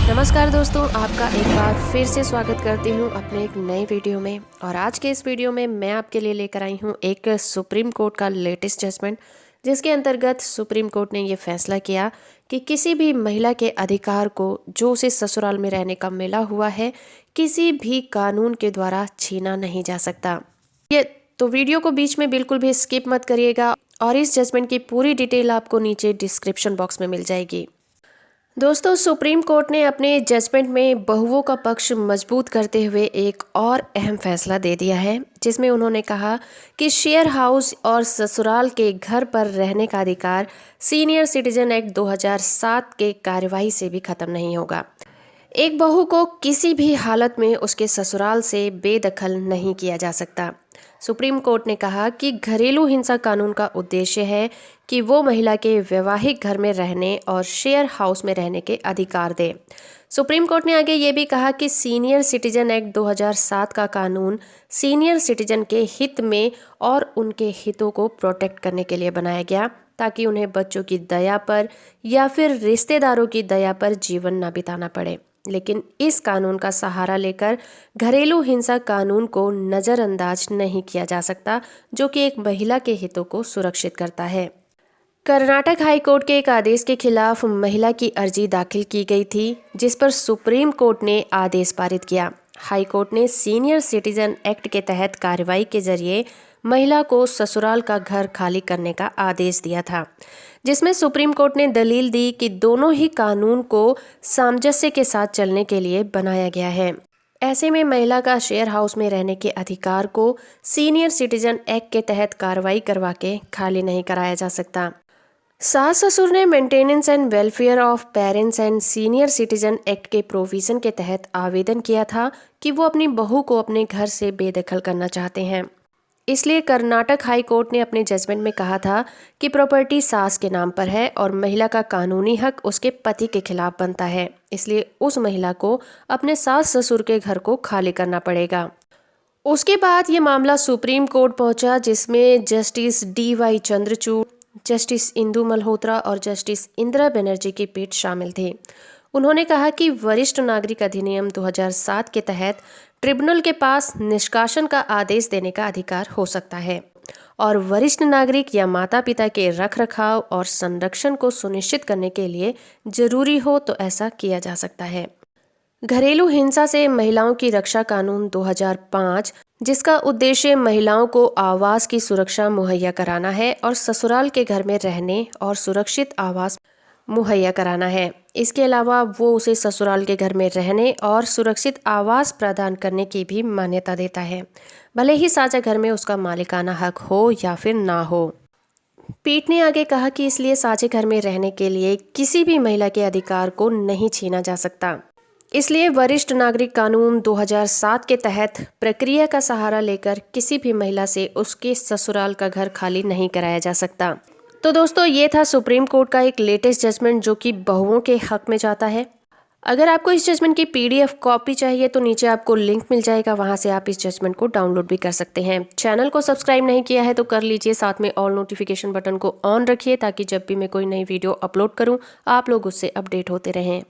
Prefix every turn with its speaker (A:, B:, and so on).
A: नमस्कार दोस्तों, आपका एक बार फिर से स्वागत करती हूँ अपने एक नए वीडियो में। और आज के इस वीडियो में मैं आपके लिए लेकर आई हूँ एक सुप्रीम कोर्ट का लेटेस्ट जजमेंट, जिसके अंतर्गत सुप्रीम कोर्ट ने ये फैसला किया कि किसी भी महिला के अधिकार को जो उसे ससुराल में रहने का मिला हुआ है, किसी भी कानून के द्वारा छीना नहीं जा सकता। ये तो वीडियो को बीच में बिल्कुल भी स्किप मत करिएगा और इस जजमेंट की पूरी डिटेल आपको नीचे डिस्क्रिप्शन बॉक्स में मिल जाएगी। दोस्तों, सुप्रीम कोर्ट ने अपने जजमेंट में बहुओं का पक्ष मजबूत करते हुए एक और अहम फैसला दे दिया है, जिसमें उन्होंने कहा कि शेयर हाउस और ससुराल के घर पर रहने का अधिकार सीनियर सिटीजन एक्ट 2007 के कार्यवाही से भी खत्म नहीं होगा। एक बहू को किसी भी हालत में उसके ससुराल से बेदखल नहीं किया जा सकता। सुप्रीम कोर्ट ने कहा कि घरेलू हिंसा कानून का उद्देश्य है कि वो महिला के वैवाहिक घर में रहने और शेयर हाउस में रहने के अधिकार दे। सुप्रीम कोर्ट ने आगे ये भी कहा कि सीनियर सिटीजन एक्ट 2007 का कानून सीनियर सिटीजन के हित में और उनके हितों को प्रोटेक्ट करने के लिए बनाया गया, ताकि उन्हें बच्चों की दया पर या फिर रिश्तेदारों की दया पर जीवन ना बिताना पड़े। लेकिन इस कानून का सहारा लेकर घरेलू हिंसा कानून को नज़रअंदाज नहीं किया जा सकता, जो कि एक महिला के हितों को सुरक्षित करता है। कर्नाटक हाई कोर्ट के एक आदेश के खिलाफ महिला की अर्जी दाखिल की गई थी, जिस पर सुप्रीम कोर्ट ने आदेश पारित किया। हाई कोर्ट ने सीनियर सिटीजन एक्ट के तहत कार्रवाई के जरिए महिला को ससुराल का घर खाली करने का आदेश दिया था, जिसमें सुप्रीम कोर्ट ने दलील दी कि दोनों ही कानून को सामंजस्य के साथ चलने के लिए बनाया गया है। ऐसे में महिला का शेयर हाउस में रहने के अधिकार को सीनियर सिटीजन एक्ट के तहत कार्रवाई करवा के खाली नहीं कराया जा सकता। सास ससुर ने maintenance and welfare of parents and senior citizen act के प्रोविजन के तहत आवेदन किया था कि वो अपनी बहू को अपने घर से बेदखल करना चाहते हैं। इसलिए कर्नाटक हाई कोर्ट ने अपने जजमेंट में कहा था कि प्रॉपर्टी सास के नाम पर है और महिला का कानूनी हक उसके पति के खिलाफ बनता है, इसलिए उस महिला को अपने सास ससुर के घर को खाली करना पड़ेगा। उसके बाद ये मामला सुप्रीम कोर्ट पहुंचा, जिसमें justice DY Chandrachud, justice Indu Malhotra और जस्टिस इंदिरा बनर्जी की पीठ शामिल थी। उन्होंने कहा कि वरिष्ठ नागरिक अधिनियम 2007 के तहत ट्रिब्यूनल के पास निष्कासन का आदेश देने का अधिकार हो सकता है और वरिष्ठ नागरिक या माता पिता के रखरखाव और संरक्षण को सुनिश्चित करने के लिए जरूरी हो तो ऐसा किया जा सकता है। घरेलू हिंसा से महिलाओं की रक्षा कानून 2005, जिसका उद्देश्य महिलाओं को आवास की सुरक्षा मुहैया कराना है और ससुराल के घर में रहने और सुरक्षित आवास मुहैया कराना है। इसके अलावा वो उसे ससुराल के घर में रहने और सुरक्षित आवास प्रदान करने की भी मान्यता देता है, भले ही साझा घर में उसका मालिकाना हक हो या फिर ना हो। पीठ ने आगे कहा कि इसलिए साझे घर में रहने के लिए किसी भी महिला के अधिकार को नहीं छीना जा सकता। इसलिए वरिष्ठ नागरिक कानून 2007 के तहत प्रक्रिया का सहारा लेकर किसी भी महिला से उसके ससुराल का घर खाली नहीं कराया जा सकता। तो दोस्तों, ये था सुप्रीम कोर्ट का एक लेटेस्ट जजमेंट, जो कि बहुओं के हक में जाता है। अगर आपको इस जजमेंट की PDF कॉपी चाहिए तो नीचे आपको लिंक मिल जाएगा, वहां से आप इस जजमेंट को डाउनलोड भी कर सकते हैं। चैनल को सब्सक्राइब नहीं किया है तो कर लीजिए, साथ में ऑल नोटिफिकेशन बटन को ऑन रखिए, ताकि जब भी मैं कोई नई वीडियो अपलोड करूं आप लोग उससे अपडेट होते रहें।